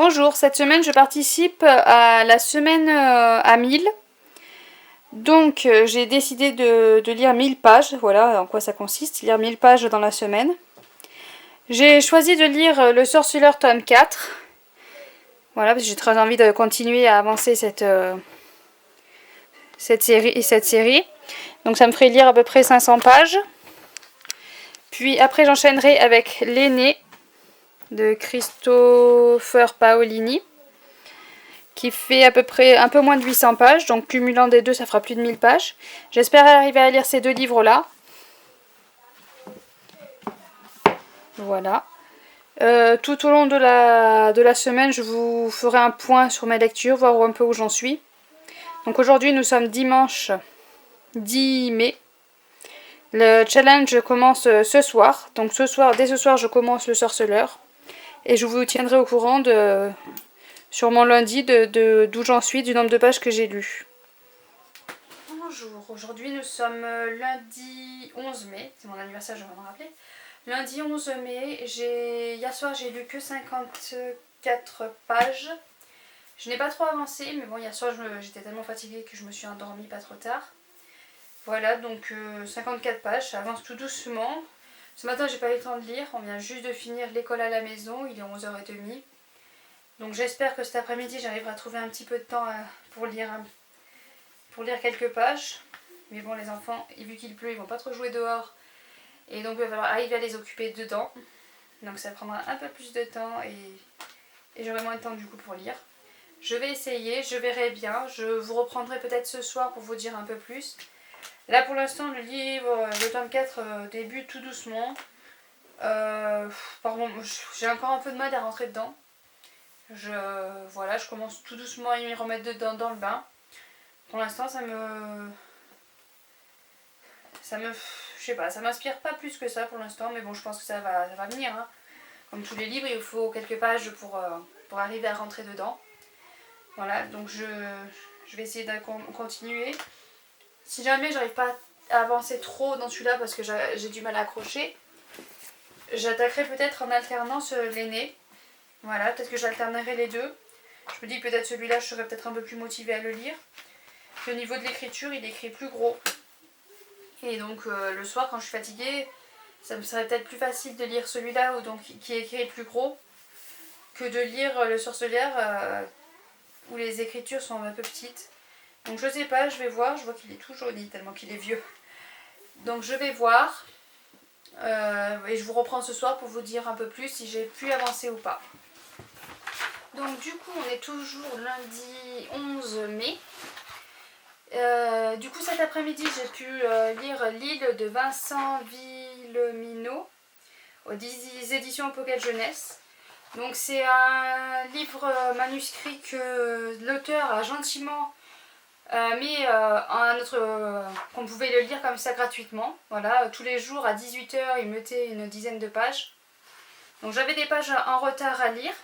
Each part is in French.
Bonjour, cette semaine je participe à la semaine à 1000. Donc j'ai décidé de lire 1000 pages, voilà en quoi ça consiste, lire 1000 pages dans la semaine. J'ai choisi de lire Le Sorceleur tome 4. Voilà, parce que j'ai très envie de continuer à avancer cette série. Donc ça me ferait lire à peu près 500 pages. Puis après j'enchaînerai avec L'aîné de Christopher Paolini, qui fait à peu près un peu moins de 800 pages, donc cumulant des deux ça fera plus de 1000 pages. J'espère arriver à lire ces deux livres là. Voilà. Tout au long de la semaine je vous ferai un point sur mes lectures, voir un peu où j'en suis. Donc aujourd'hui nous sommes dimanche 10 mai. Le challenge commence ce soir, donc dès ce soir je commence Le Sorceleur. Et je vous tiendrai au courant sur mon lundi d'où j'en suis, du nombre de pages que j'ai lues. Bonjour, aujourd'hui nous sommes lundi 11 mai, c'est mon anniversaire, je vais me rappeler. Lundi 11 mai, hier soir j'ai lu que 54 pages. Je n'ai pas trop avancé, mais bon, hier soir j'étais tellement fatiguée que je me suis endormie pas trop tard. Voilà, donc 54 pages, ça avance tout doucement. Ce matin j'ai pas eu le temps de lire, on vient juste de finir l'école à la maison, il est 11h30. Donc j'espère que cet après-midi j'arriverai à trouver un petit peu de temps pour lire quelques pages. Mais bon, les enfants, vu qu'il pleut, ils vont pas trop jouer dehors. Et donc il va falloir arriver à les occuper dedans. Donc ça prendra un peu plus de temps et j'aurai moins de temps du coup pour lire. Je vais essayer, je verrai bien. Je vous reprendrai peut-être ce soir pour vous dire un peu plus. Là pour l'instant le livre, le tome 4 débute tout doucement. Pardon, j'ai encore un peu de mal à rentrer dedans. Voilà, je commence tout doucement à m'y remettre dedans dans le bain. Pour l'instant je sais pas, ça m'inspire pas plus que ça pour l'instant, mais bon, je pense que ça va venir. Hein. Comme tous les livres, il faut quelques pages pour arriver à rentrer dedans. Voilà, donc je vais essayer de continuer. Si jamais j'arrive pas à avancer trop dans celui-là parce que j'ai du mal à accrocher, j'attaquerai peut-être en alternance l'aîné. Voilà, peut-être que j'alternerai les deux. Je me dis que peut-être celui-là, je serais peut-être un peu plus motivée à le lire. Puis au niveau de l'écriture, il écrit plus gros. Et donc le soir, quand je suis fatiguée, ça me serait peut-être plus facile de lire celui-là qui écrit plus gros que de lire Le Sorceleur où les écritures sont un peu petites. Donc je sais pas, je vais voir. Je vois qu'il est tout jauni tellement qu'il est vieux. Donc je vais voir. Et je vous reprends ce soir pour vous dire un peu plus si j'ai pu avancer ou pas. Donc du coup on est toujours lundi 11 mai. Du coup cet après-midi j'ai pu lire L'île de Vincent Villeminot aux éditions Pocket Jeunesse. Donc c'est un livre manuscrit que l'auteur a gentiment mis qu'on pouvait le lire comme ça gratuitement. Voilà, tous les jours à 18h il mettait une dizaine de pages. Donc j'avais des pages en retard à lire.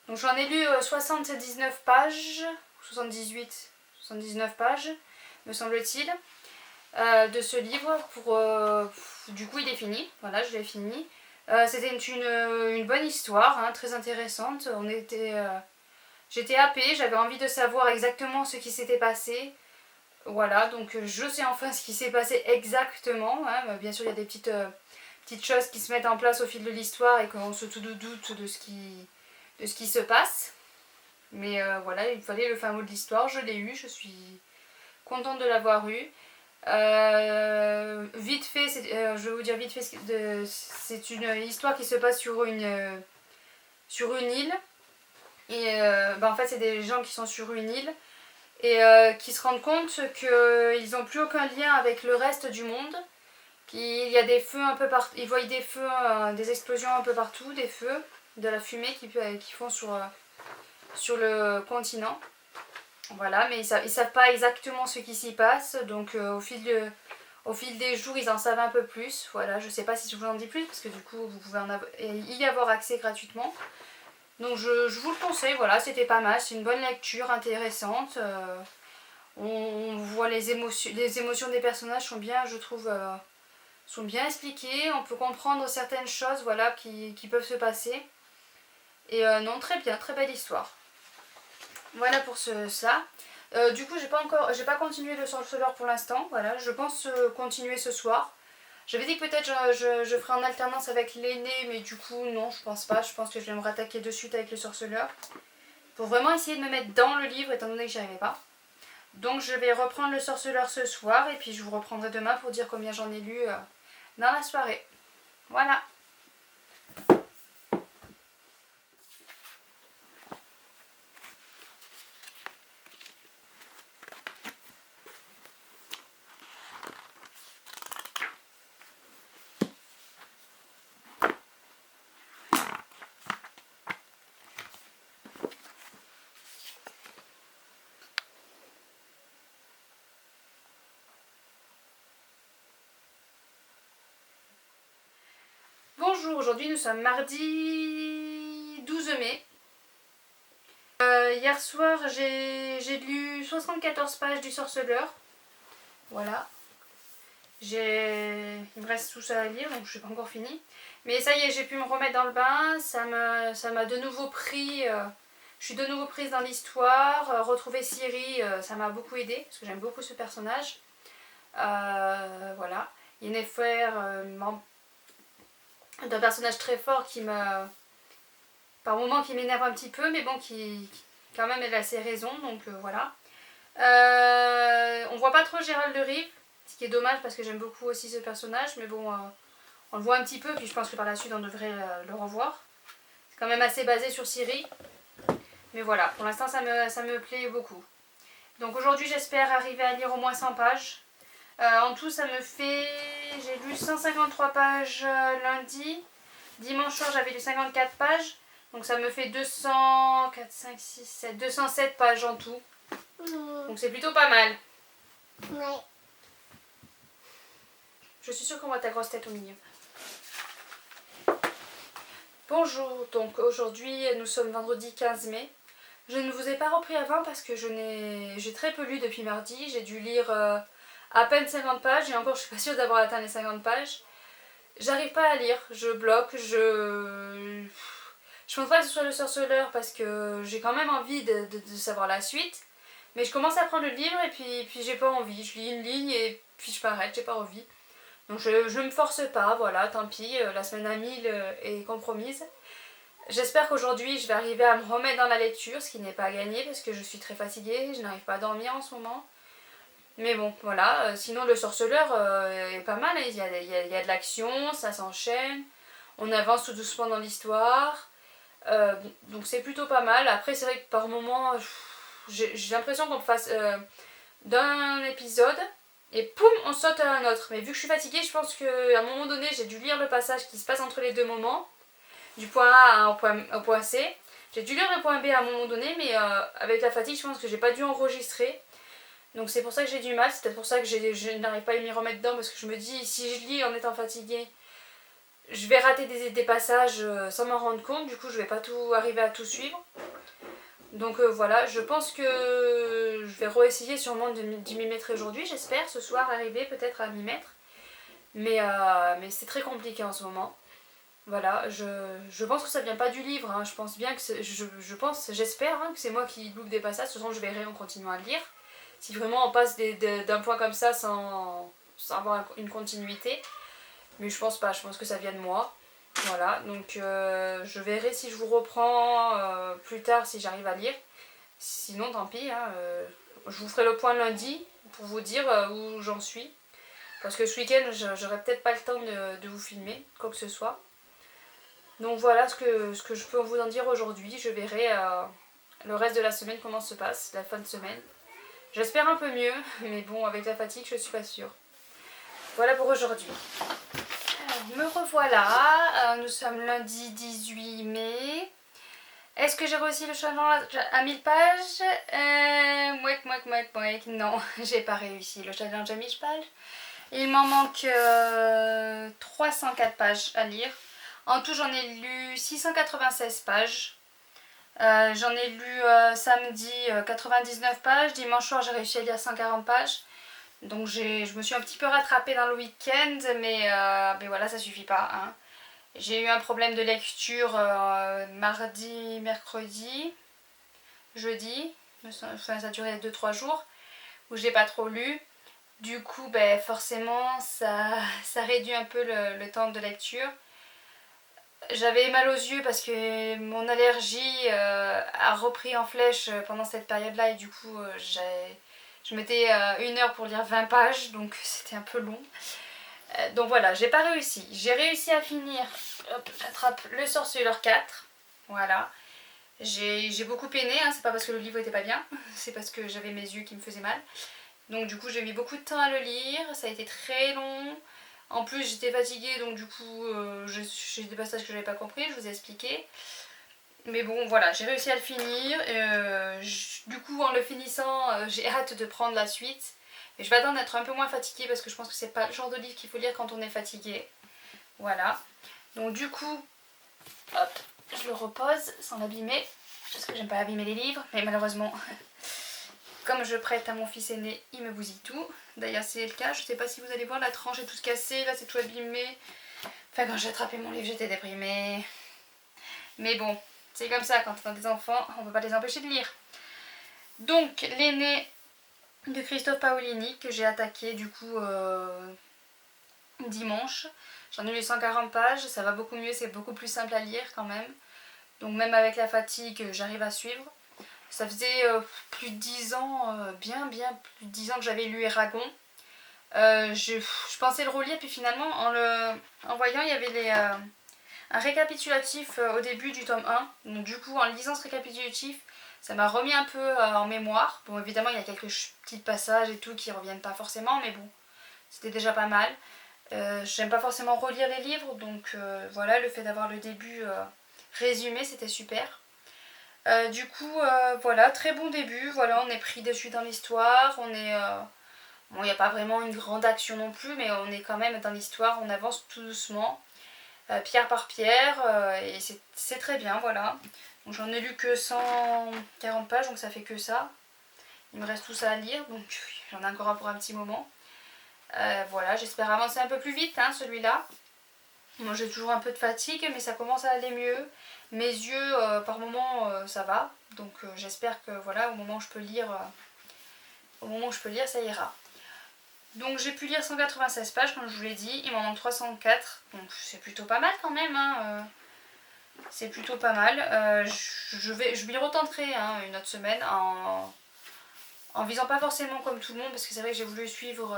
Donc j'en ai lu 79 pages, 79 pages, me semble-t-il, de ce livre. Du coup il est fini, voilà, je l'ai fini. C'était une bonne histoire, hein, très intéressante. J'étais happée, j'avais envie de savoir exactement ce qui s'était passé. Voilà, donc je sais enfin ce qui s'est passé exactement. Hein. Bien sûr il y a des petites choses qui se mettent en place au fil de l'histoire et qu'on se doute de ce qui se passe. Mais voilà, il fallait le fin mot de l'histoire, je l'ai eu, je suis contente de l'avoir eu. Vite fait, je vais vous dire vite fait, c'est une histoire qui se passe sur une île. Et en fait c'est des gens qui sont sur une île et qui se rendent compte qu'ils n'ont plus aucun lien avec le reste du monde. Il y a des feux un peu partout, ils voient des feux, des explosions un peu partout, des feux, de la fumée qui font sur le continent. Voilà, mais ils savent pas exactement ce qui s'y passe, donc au fil des jours ils en savent un peu plus. Voilà, je sais pas si je vous en dis plus parce que du coup vous pouvez y avoir accès gratuitement. Donc je vous le conseille, voilà, c'était pas mal, c'est une bonne lecture intéressante. On voit les émotions des personnages sont bien, je trouve, sont bien expliquées. On peut comprendre certaines choses, voilà, qui peuvent se passer. Et non, très bien, très belle histoire. Voilà pour ça. Du coup, j'ai pas continué le sorceleur pour l'instant. Voilà, je pense continuer ce soir. J'avais dit que peut-être je ferai en alternance avec l'aîné, mais du coup, non, je pense pas. Je pense que je vais me rattaquer de suite avec le sorceleur. Pour vraiment essayer de me mettre dans le livre, étant donné que j'y arrivais pas. Donc, je vais reprendre le sorceleur ce soir, et puis je vous reprendrai demain pour dire combien j'en ai lu dans la soirée. Voilà. Bonjour, aujourd'hui nous sommes mardi 12 mai. Hier soir j'ai lu 74 pages du sorceleur. Voilà. Il me reste tout ça à lire, donc je n'ai pas encore fini. Mais ça y est, j'ai pu me remettre dans le bain. Ça m'a de nouveau pris. Je suis de nouveau prise dans l'histoire. Retrouver Ciri, ça m'a beaucoup aidé parce que j'aime beaucoup ce personnage. Voilà. Yennefer, d'un personnage très fort qui me. Par moments qui m'énerve un petit peu, mais bon, qui quand même elle a ses raisons, donc voilà. On voit pas trop Gérald de Rive, ce qui est dommage parce que j'aime beaucoup aussi ce personnage, mais bon, on le voit un petit peu, puis je pense que par la suite on devrait le revoir. C'est quand même assez basé sur Ciri, mais voilà, pour l'instant ça me plaît beaucoup. Donc aujourd'hui j'espère arriver à lire au moins 100 pages. En tout ça me fait, j'ai lu 153 pages lundi, dimanche soir j'avais lu 54 pages, donc ça me fait 200, 4, 5, 6, 7, 207 pages en tout. Donc c'est plutôt pas mal. Ouais. Je suis sûre qu'on voit ta grosse tête au milieu. Bonjour, donc aujourd'hui nous sommes vendredi 15 mai. Je ne vous ai pas repris avant parce que j'ai très peu lu depuis mardi. J'ai dû lire à peine 50 pages et encore je suis pas sûre d'avoir atteint les 50 pages. J'arrive pas à lire, je bloque, je pense pas que ce soit le sorceleur parce que j'ai quand même envie de savoir la suite. Mais je commence à prendre le livre et puis j'ai pas envie. Je lis une ligne et puis je m'arrête, j'ai pas envie. Donc je me force pas, voilà, tant pis, la semaine à 1000 est compromise. J'espère qu'aujourd'hui je vais arriver à me remettre dans la lecture, ce qui n'est pas gagné parce que je suis très fatiguée, je n'arrive pas à dormir en ce moment. Mais bon, voilà, sinon le sorceleur est pas mal, hein. Il y a de l'action, ça s'enchaîne, on avance tout doucement dans l'histoire. Donc c'est plutôt pas mal. Après c'est vrai que par moments j'ai l'impression qu'on passe d'un épisode et poum on saute à un autre. Mais vu que je suis fatiguée, je pense qu'à un moment donné j'ai dû lire le passage qui se passe entre les deux moments, du point A au point C. J'ai dû lire le point B à un moment donné, mais avec la fatigue je pense que j'ai pas dû enregistrer. Donc c'est pour ça que j'ai du mal, c'est peut-être pour ça que je n'arrive pas à m'y remettre dedans, parce que je me dis si je lis en étant fatiguée, je vais rater des passages sans m'en rendre compte, du coup je vais pas tout arriver à tout suivre. Donc voilà, je pense que je vais réessayer sûrement d'y m'y mettre aujourd'hui, j'espère ce soir arriver peut-être à m'y mettre. Mais c'est très compliqué en ce moment. Voilà, je pense que ça vient pas du livre, hein. Je pense bien que j'espère hein, que c'est moi qui loupe des passages, de toute façon je verrai en continuant à le lire. Si vraiment on passe d'un point comme ça sans avoir une continuité. Mais je pense pas, je pense que ça vient de moi. Voilà, donc je verrai si je vous reprends plus tard si j'arrive à lire. Sinon tant pis, hein, je vous ferai le point lundi pour vous dire où j'en suis. Parce que ce week-end j'aurai peut-être pas le temps de vous filmer, quoi que ce soit. Donc voilà ce que je peux vous en dire aujourd'hui. Je verrai le reste de la semaine comment se passe, la fin de semaine. J'espère un peu mieux, mais bon, avec la fatigue, je suis pas sûre. Voilà pour aujourd'hui. Me revoilà, nous sommes lundi 18 mai. Est-ce que j'ai réussi le challenge à 1000 pages mouek. Non, j'ai pas réussi le challenge à 1000 pages. Il m'en manque 304 pages à lire. En tout, j'en ai lu 696 pages. J'en ai lu samedi 99 pages. Dimanche soir, j'ai réussi à lire 140 pages. Donc je me suis un petit peu rattrapée dans le week-end, mais voilà, ça suffit pas. Hein. J'ai eu un problème de lecture mardi, mercredi, jeudi, enfin, ça a duré 2-3 jours, où j'ai pas trop lu. Du coup, ben, forcément, ça réduit un peu le temps de lecture. J'avais mal aux yeux parce que mon allergie a repris en flèche pendant cette période-là et du coup, je mettais 1 heure pour lire 20 pages, donc c'était un peu long. Donc voilà, j'ai pas réussi. J'ai réussi à finir, hop, j'attrape Le Sorceleur 4. Voilà. J'ai beaucoup peiné, hein, c'est pas parce que le livre était pas bien, c'est parce que j'avais mes yeux qui me faisaient mal. Donc du coup j'ai mis beaucoup de temps à le lire, ça a été très long. En plus j'étais fatiguée donc du coup j'ai des passages que j'avais pas compris, je vous ai expliqué. Mais bon voilà, j'ai réussi à le finir. Du coup en le finissant j'ai hâte de prendre la suite. Mais je vais attendre d'être un peu moins fatiguée parce que je pense que c'est pas le genre de livre qu'il faut lire quand on est fatigué. Voilà. Donc du coup, hop, je le repose sans l'abîmer. Parce que j'aime pas abîmer les livres, mais malheureusement, comme je prête à mon fils aîné, il me bousille tout. D'ailleurs c'est le cas, je sais pas si vous allez voir, la tranche est toute cassée, là c'est tout abîmé. Enfin quand j'ai attrapé mon livre j'étais déprimée. Mais bon, c'est comme ça, quand on a des enfants, on peut pas les empêcher de lire. Donc l'aîné de Christophe Paolini que j'ai attaqué du coup dimanche. J'en ai lu 140 pages, ça va beaucoup mieux, c'est beaucoup plus simple à lire quand même. Donc même avec la fatigue, j'arrive à suivre. Ça faisait plus de 10 ans, bien plus de 10 ans que j'avais lu Eragon. Je pensais le relire, puis finalement en voyant, il y avait un récapitulatif au début du tome 1. Donc du coup, en lisant ce récapitulatif, ça m'a remis un peu en mémoire. Bon, évidemment, il y a quelques petits passages et tout qui reviennent pas forcément, mais bon, c'était déjà pas mal. J'aime pas forcément relire les livres, donc voilà, le fait d'avoir le début résumé, c'était super. Du coup, voilà, très bon début. Voilà, on est pris dessus dans l'histoire. On est. Bon, il n'y a pas vraiment une grande action non plus, mais on est quand même dans l'histoire. On avance tout doucement, pierre par pierre, et c'est très bien, voilà. Donc j'en ai lu que 140 pages, donc ça fait que ça. Il me reste tout ça à lire, donc j'en ai encore un pour un petit moment. Voilà, j'espère avancer un peu plus vite, hein, celui-là. Moi j'ai toujours un peu de fatigue, mais ça commence à aller mieux. Mes yeux, par moment, ça va. Donc j'espère que voilà, au moment où je peux lire, ça ira. Donc j'ai pu lire 196 pages, comme je vous l'ai dit. Il m'en manque 304. Donc c'est plutôt pas mal quand même. Hein, c'est plutôt pas mal. Je m'y retenterai hein, une autre semaine en visant pas forcément comme tout le monde, parce que c'est vrai que j'ai voulu suivre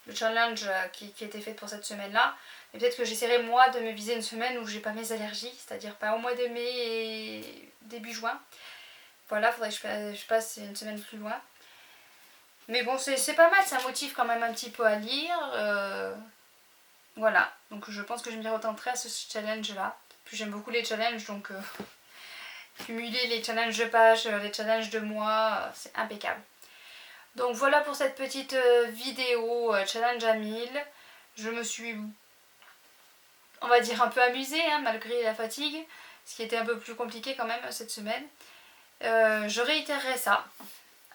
le challenge qui était fait pour cette semaine-là. Et peut-être que j'essaierai moi de me viser une semaine où j'ai pas mes allergies, c'est-à-dire pas au mois de mai et début juin. Voilà, faudrait que je passe une semaine plus loin. Mais bon, c'est pas mal, ça motive quand même un petit peu à lire. Voilà, donc je pense que je m'y retenterai à ce challenge-là. Puis j'aime beaucoup les challenges, donc cumuler les challenges de pages, les challenges de mois, c'est impeccable. Donc voilà pour cette petite vidéo challenge à 1000. Je me suis, on va dire, un peu amusée hein, malgré la fatigue, ce qui était un peu plus compliqué quand même cette semaine. Je réitérerai ça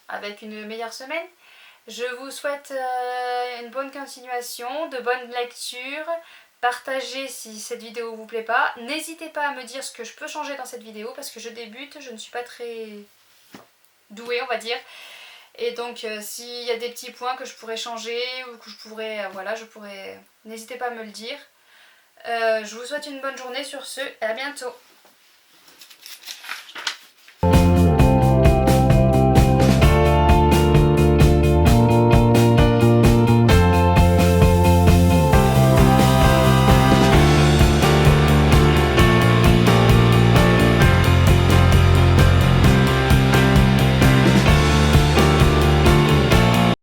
avec une meilleure semaine. Je vous souhaite une bonne continuation, de bonnes lectures. Partagez si cette vidéo vous plaît pas. N'hésitez pas à me dire ce que je peux changer dans cette vidéo parce que je débute, je ne suis pas très douée on va dire. Et donc s'il y a des petits points que je pourrais changer ou que je pourrais, n'hésitez pas à me le dire. Je vous souhaite une bonne journée sur ce et à bientôt.